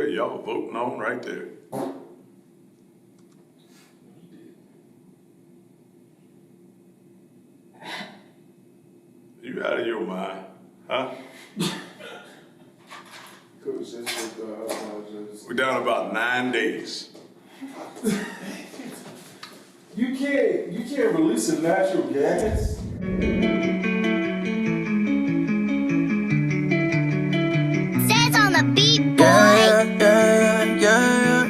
what are y'all voting on right there? You out of your mind, huh? We're down about 9 days. You can't release a natural gas. Says on the beat, boy. Yeah.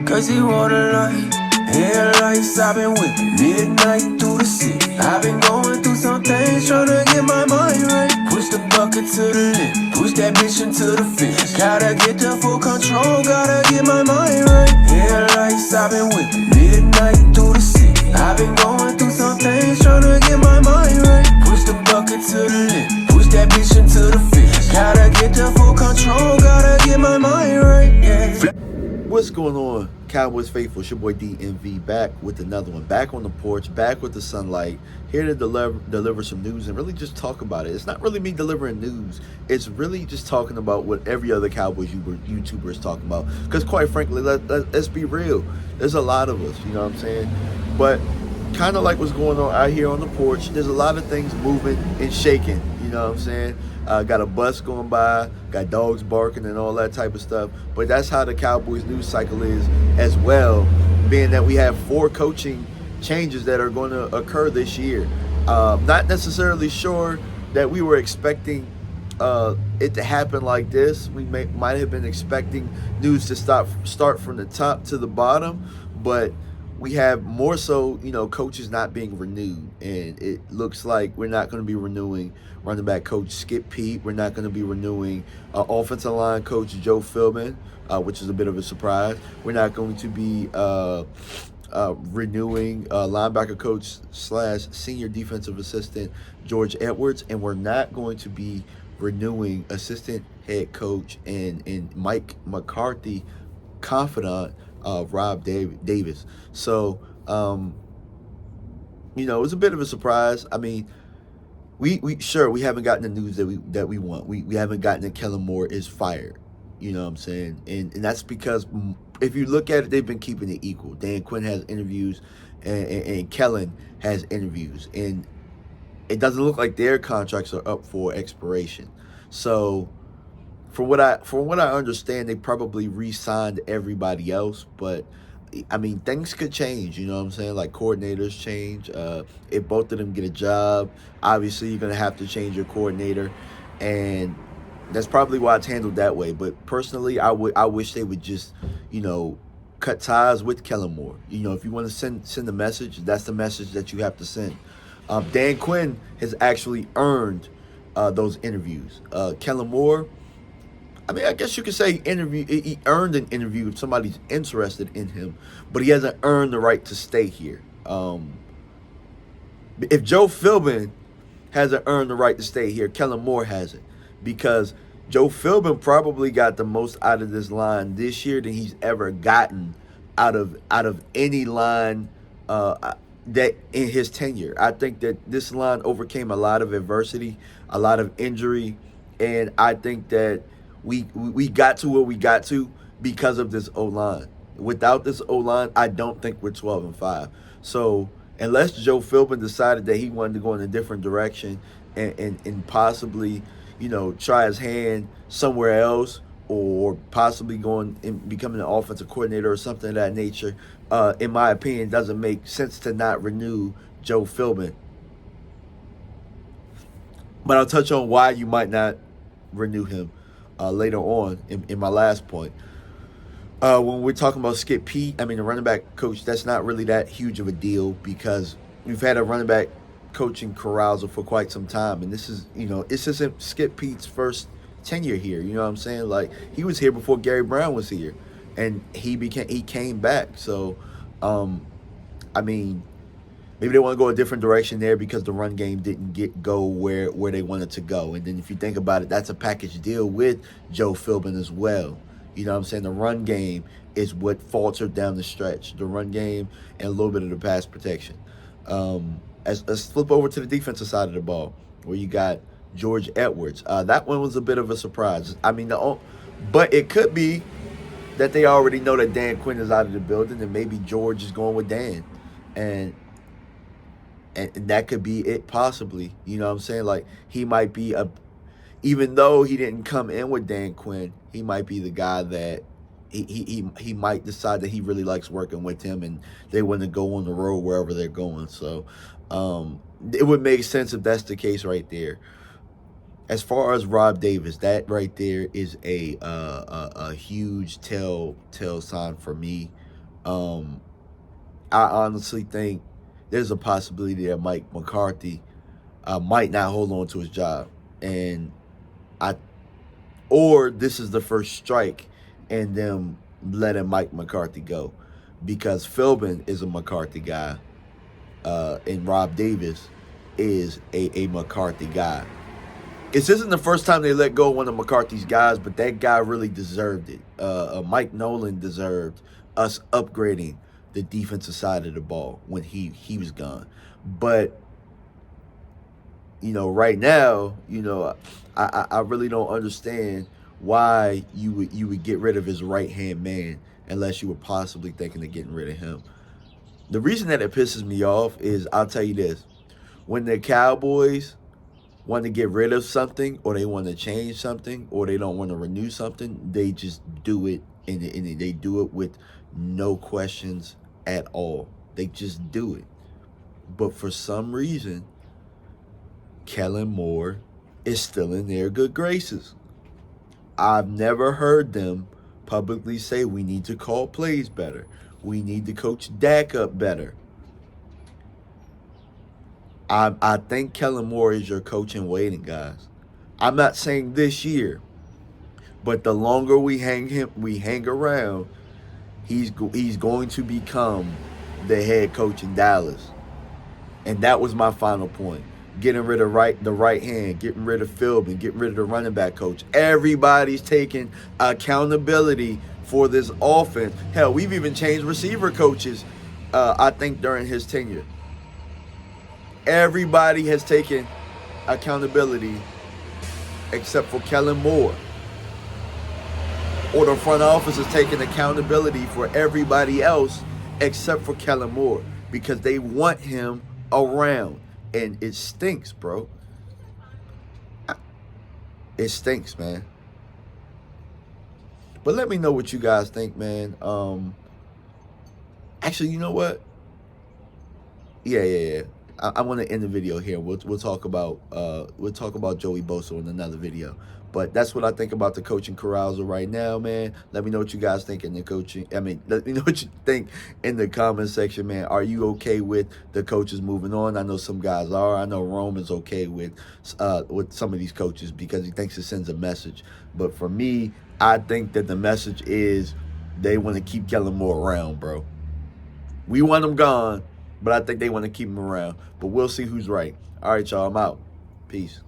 Cause he wanna light. Headlights, I've been whipping midnight through the city. I've been going through some things, tryna get my mind right. Push the bucket to the limit, push that bitch into the fence. Gotta get the full control, gotta get my mind right. Headlights, I've been whipping midnight through the city. I've been going through some things, tryna get my mind right. Push the bucket to the limit, push that bitch into the fence. Gotta get the full control, gotta get my mind right. Yeah. What's going on, Cowboys faithful? It's your boy DMV back with another one. Back on the porch, back with the sunlight, here to deliver some news and really just talk about it. It's not really me delivering news. It's really just talking about what every other Cowboys YouTuber is talking about. Because quite frankly, let's be real. There's a lot of us, you know what I'm saying? But kind of like what's going on out here on the porch, there's a lot of things moving and shaking, you know what I'm saying? Got a bus going by, got dogs barking and all that type of stuff. But that's how the Cowboys news cycle is as well, being that we have 4 coaching changes that are going to occur this year. Not necessarily sure that we were expecting it to happen like this. We might have been expecting news to start from the top to the bottom, but we have more so, coaches not being renewed, and it looks like we're not going to be renewing running back coach Skip Pete. We're not going to be renewing offensive line coach Joe Philbin, which is a bit of a surprise. We're not going to be renewing linebacker coach / senior defensive assistant George Edwards, and we're not going to be renewing assistant head coach and Mike McCarthy confidant Rob Davis. So, it was a bit of a surprise. I mean, we haven't gotten the news that we want. We haven't gotten that Kellen Moore is fired. You know what I'm saying? And that's because if you look at it, they've been keeping it equal. Dan Quinn has interviews and Kellen has interviews. And it doesn't look like their contracts are up for expiration. So from what I understand, they probably re-signed everybody else, but I mean, things could change, you know what I'm saying? Like coordinators change. If both of them get a job, obviously you're gonna have to change your coordinator, and that's probably why it's handled that way. But personally, I wish they would just, cut ties with Kellen Moore. If you want to send a message, that's the message that you have to send. Dan Quinn has actually earned those interviews. Kellen Moore, I mean, I guess you could say he earned an interview if somebody's interested in him, but he hasn't earned the right to stay here. If Joe Philbin hasn't earned the right to stay here, Kellen Moore hasn't, because Joe Philbin probably got the most out of this line this year than he's ever gotten out of any line that in his tenure. I think that this line overcame a lot of adversity, a lot of injury, and I think that we got to where we got to because of this O-line. Without this O-line, I don't think we're 12-5. So unless Joe Philbin decided that he wanted to go in a different direction and possibly, try his hand somewhere else, or possibly going and becoming an offensive coordinator or something of that nature, in my opinion, it doesn't make sense to not renew Joe Philbin. But I'll touch on why you might not renew him later on in my last point. When we're talking about Skip Pete, the running back coach, that's not really that huge of a deal because we've had a running back coaching carousal for quite some time, and this isn't Skip Pete's first tenure here. You know what I'm saying? Like, he was here before Gary Brown was here, and he came back. So, maybe they want to go a different direction there because the run game didn't go where they wanted to go. And then if you think about it, that's a package deal with Joe Philbin as well. You know what I'm saying? The run game is what faltered down the stretch. The run game and a little bit of the pass protection. Let's flip over to the defensive side of the ball, where you got George Edwards. That one was a bit of a surprise. I mean, but it could be that they already know that Dan Quinn is out of the building, and maybe George is going with Dan, and that could be it possibly. You know what I'm saying? Like, he might be even though he didn't come in with Dan Quinn, he might be the guy that he might decide that he really likes working with him, and they want to go on the road wherever they're going. So it would make sense if that's the case right there. As far as Rob Davis, that right there is a huge tell sign for me. I honestly think there's a possibility that Mike McCarthy might not hold on to his job, and or this is the first strike in them letting Mike McCarthy go, because Philbin is a McCarthy guy, and Rob Davis is a McCarthy guy. This isn't the first time they let go of one of McCarthy's guys, but that guy really deserved it. Mike Nolan deserved us upgrading the defensive side of the ball when he was gone. But, you know, right now, you know, I really don't understand why you would get rid of his right-hand man unless you were possibly thinking of getting rid of him. The reason that it pisses me off is, I'll tell you this, when the Cowboys want to get rid of something, or they want to change something, or they don't want to renew something, they just do it, and they do it with no questions at all. They just do it. But for some reason, Kellen Moore is still in their good graces. I've never heard them publicly say we need to call plays better. We need to coach Dak up better. I think Kellen Moore is your coach in waiting, guys. I'm not saying this year, but the longer we hang around, he's going to become the head coach in Dallas. And that was my final point. Getting rid of the right hand, getting rid of Philbin, getting rid of the running back coach. Everybody's taking accountability for this offense. Hell, we've even changed receiver coaches, I think, during his tenure. Everybody has taken accountability except for Kellen Moore. Or the front office is taking accountability for everybody else except for Kellen Moore, because they want him around. And it stinks, bro. It stinks, man. But let me know what you guys think, man. Actually, you know what? Yeah. I want to end the video here. We'll talk about Joey Bosa in another video. But that's what I think about the coaching carousal right now, man. Let me know what you guys think in the coaching. Let me know what you think in the comment section, man. Are you okay with the coaches moving on? I know some guys are. I know Roman's okay with some of these coaches because he thinks it sends a message. But for me, I think that the message is they want to keep Kellen Moore around, bro. We want him gone, but I think they want to keep him around. But we'll see who's right. All right, y'all. I'm out. Peace.